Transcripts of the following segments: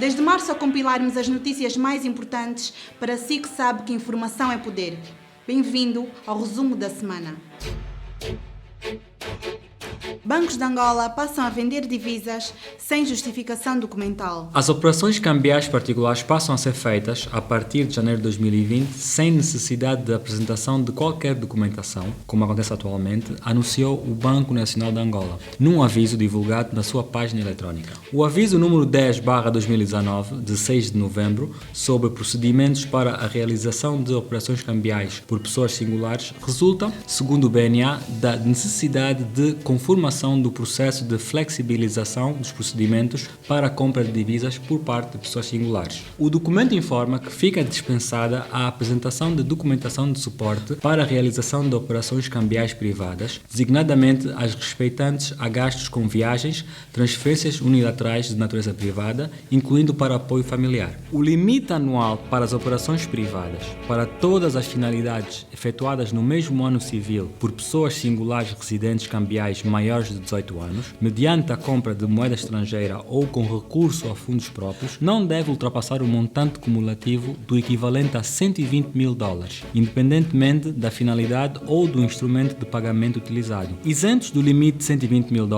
Desde março a compilarmos as notícias mais importantes para si que sabe que informação é poder. Bem-vindo ao resumo da semana. Bancos de Angola passam a vender divisas sem justificação documental. As operações cambiais particulares passam a ser feitas, a partir de janeiro de 2020, sem necessidade de apresentação de qualquer documentação, como acontece atualmente, anunciou o Banco Nacional de Angola, num aviso divulgado na sua página eletrónica. O aviso número 10/2019, de 6 de novembro, sobre procedimentos para a realização de operações cambiais por pessoas singulares, resulta, segundo o BNA, da necessidade de conformação do processo de flexibilização dos procedimentos para a compra de divisas por parte de pessoas singulares. O documento informa que fica dispensada a apresentação de documentação de suporte para a realização de operações cambiais privadas, designadamente as respeitantes a gastos com viagens, transferências unilaterais de natureza privada, incluindo para apoio familiar. O limite anual para as operações privadas, para todas as finalidades efetuadas no mesmo ano civil por pessoas singulares residentes cambiais maiores de 18 anos, mediante a compra de moeda estrangeira ou com recurso a fundos próprios, não deve ultrapassar o montante cumulativo do equivalente a $120 mil, independentemente da finalidade ou do instrumento de pagamento utilizado. Isentos do limite de $120 mil,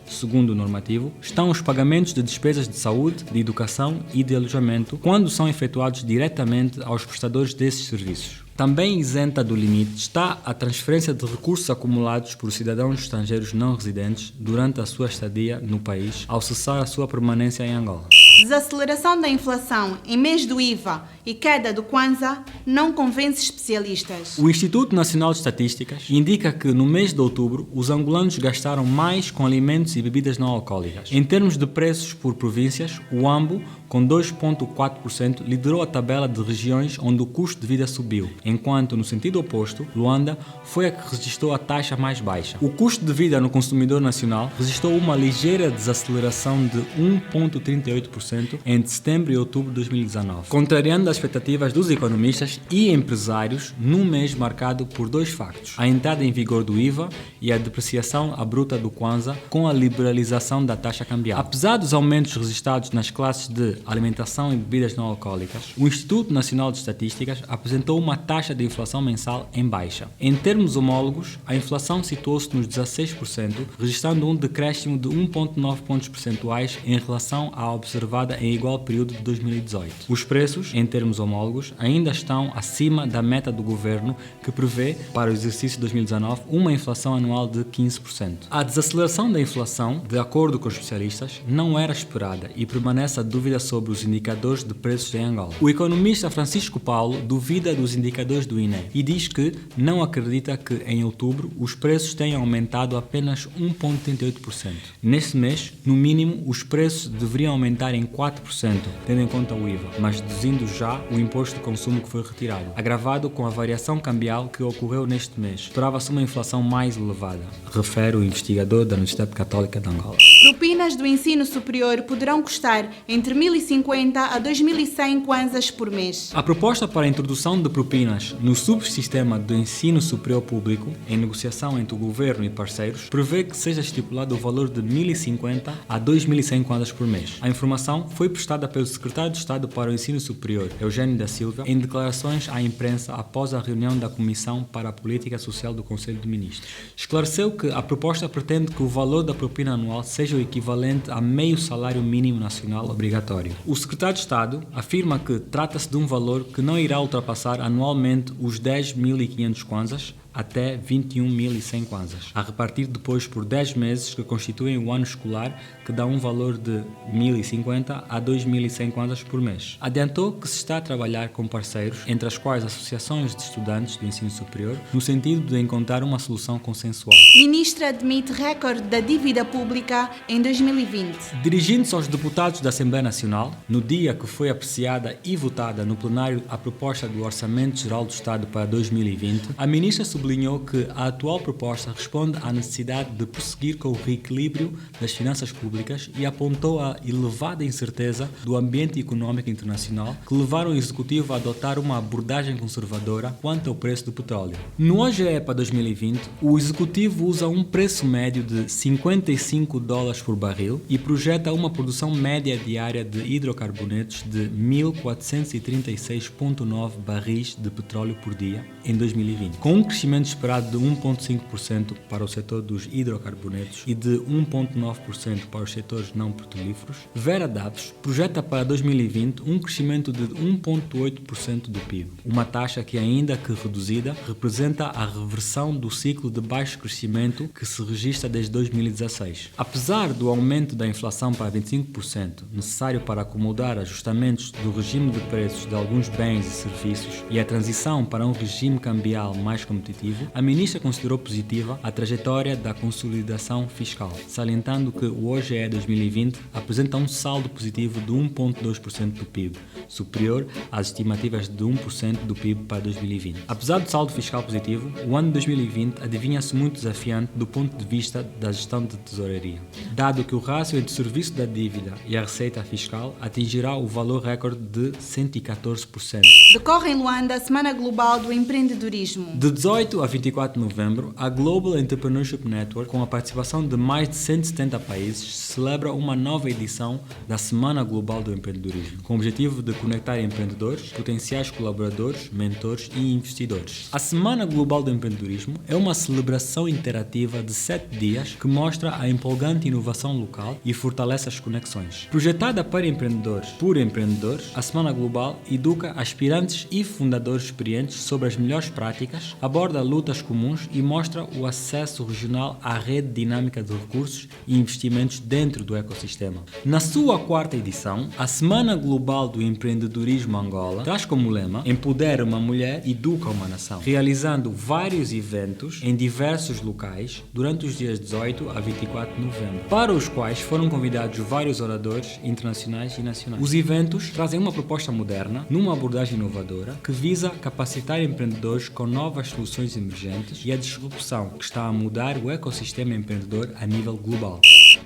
segundo o normativo, estão os pagamentos de despesas de saúde, de educação e de alojamento, quando são efetuados diretamente aos prestadores desses serviços. Também isenta do limite está a transferência de recursos acumulados por cidadãos estrangeiros não residentes durante a sua estadia no país, ao cessar a sua permanência em Angola. Desaceleração da inflação em mês do IVA e queda do Kwanza não convence especialistas. O Instituto Nacional de Estatísticas indica que no mês de outubro os angolanos gastaram mais com alimentos e bebidas não alcoólicas. Em termos de preços por províncias, o AMBO, com 2,4%, liderou a tabela de regiões onde o custo de vida subiu, enquanto, no sentido oposto, Luanda foi a que registrou a taxa mais baixa. O custo de vida no consumidor nacional registrou uma ligeira desaceleração de 1,38% entre setembro e outubro de 2019, contrariando as expectativas dos economistas e empresários num mês marcado por dois factos: a entrada em vigor do IVA e a depreciação abrupta do Kwanza com a liberalização da taxa cambial. Apesar dos aumentos registrados nas classes de alimentação e bebidas não alcoólicas, o Instituto Nacional de Estatísticas apresentou uma taxa de inflação mensal em baixa. Em termos homólogos, a inflação situou-se nos 16%, registrando um decréscimo de 1,9 pontos percentuais em relação à observada em igual período de 2018. Os preços, em termos homólogos, ainda estão acima da meta do governo, que prevê, para o exercício de 2019, uma inflação anual de 15%. A desaceleração da inflação, de acordo com os especialistas, não era esperada e permanece a dúvida sobre os indicadores de preços em Angola. O economista Francisco Paulo duvida dos indicadores do INE e diz que não acredita que, em outubro, os preços tenham aumentado apenas 1,38%. Neste mês, no mínimo, os preços deveriam aumentar em 4%, tendo em conta o IVA, mas deduzindo já o imposto de consumo que foi retirado. Agravado com a variação cambial que ocorreu neste mês, esperava-se uma inflação mais elevada, refere o investigador da Universidade Católica de Angola. Propinas do ensino superior poderão custar entre 1.050 a 2.100 kwanzas por mês. A proposta para a introdução de propinas no subsistema do ensino superior público, em negociação entre o governo e parceiros, prevê que seja estipulado o valor de 1.050 a 2.100 kwanzas por mês. A informação foi prestada pelo secretário de Estado para o Ensino Superior, Eugênio da Silva, em declarações à imprensa após a reunião da Comissão para a Política Social do Conselho de Ministros. Esclareceu que a proposta pretende que o valor da propina anual seja o equivalente a meio salário mínimo nacional obrigatório. O secretário de Estado afirma que trata-se de um valor que não irá ultrapassar anualmente os 10.500 kwanzas até 21.100 kwanzas, a repartir depois por 10 meses que constituem o ano escolar, que dá um valor de 1.050 a 2.100 kwanzas por mês. Adiantou que se está a trabalhar com parceiros, entre as quais associações de estudantes do ensino superior, no sentido de encontrar uma solução consensual. Ministra admite recorde da dívida pública em 2020. Dirigindo-se aos deputados da Assembleia Nacional, no dia que foi apreciada e votada no plenário a proposta do Orçamento Geral do Estado para 2020, a ministra sublinhou que a atual proposta responde à necessidade de prosseguir com o reequilíbrio das finanças públicas e apontou a elevada incerteza do ambiente econômico internacional que levaram o Executivo a adotar uma abordagem conservadora quanto ao preço do petróleo. No OGE para 2020, o Executivo usa um preço médio de $55 por barril e projeta uma produção média diária de hidrocarbonetos de 1.436,9 barris de petróleo por dia em 2020, com um crescimento esperado de 1,5% para o setor dos hidrocarbonetos e de 1,9% para os setores não petrolíferos. Vera Dados projeta para 2020 um crescimento de 1,8% do PIB, uma taxa que, ainda que reduzida, representa a reversão do ciclo de baixo crescimento que se registra desde 2016. Apesar do aumento da inflação para 25%, necessário para acomodar ajustamentos do regime de preços de alguns bens e serviços e a transição para um regime cambial mais competitivo, a ministra considerou positiva a trajetória da consolidação fiscal, salientando que o OGE 2020 apresenta um saldo positivo de 1,2% do PIB, superior às estimativas de 1% do PIB para 2020. Apesar do saldo fiscal positivo, o ano de 2020 adivinha-se muito desafiante do ponto de vista da gestão de tesouraria, dado que o rácio entre o serviço da dívida e a receita fiscal atingirá o valor recorde de 114%. Decorre em Luanda a Semana Global do Empreendedorismo. De 18 a 24 de novembro, a Global Entrepreneurship Network, com a participação de mais de 170 países, celebra uma nova edição da Semana Global do Empreendedorismo, com o objetivo de conectar empreendedores, potenciais colaboradores, mentores e investidores. A Semana Global do Empreendedorismo é uma celebração interativa de 7 dias que mostra a empolgante inovação local e fortalece as conexões. Projetada para empreendedores por empreendedores, a Semana Global educa aspirantes e fundadores experientes sobre as melhores práticas, aborda lutas comuns e mostra o acesso regional à rede dinâmica de recursos e investimentos dentro do ecossistema. Na sua 4ª edição, a Semana Global do Empreendedorismo Angola traz como lema "Empodera uma mulher, educa uma nação", realizando vários eventos em diversos locais durante os dias 18 a 24 de novembro, para os quais foram convidados vários oradores internacionais e nacionais. Os eventos trazem uma proposta moderna, numa abordagem inovadora, que visa capacitar empreendedores com novas soluções emergentes e a disrupção que está a mudar o ecossistema empreendedor a nível global.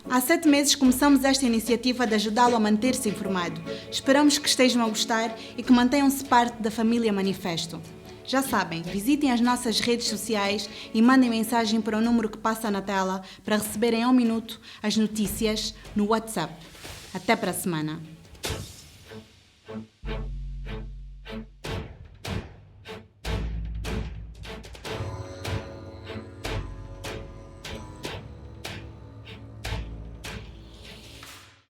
Há 7 meses começamos esta iniciativa de ajudá-lo a manter-se informado. Esperamos que estejam a gostar e que mantenham-se parte da família Manifesto. Já sabem, visitem as nossas redes sociais e mandem mensagem para o número que passa na tela para receberem ao minuto as notícias no WhatsApp. Até para a semana.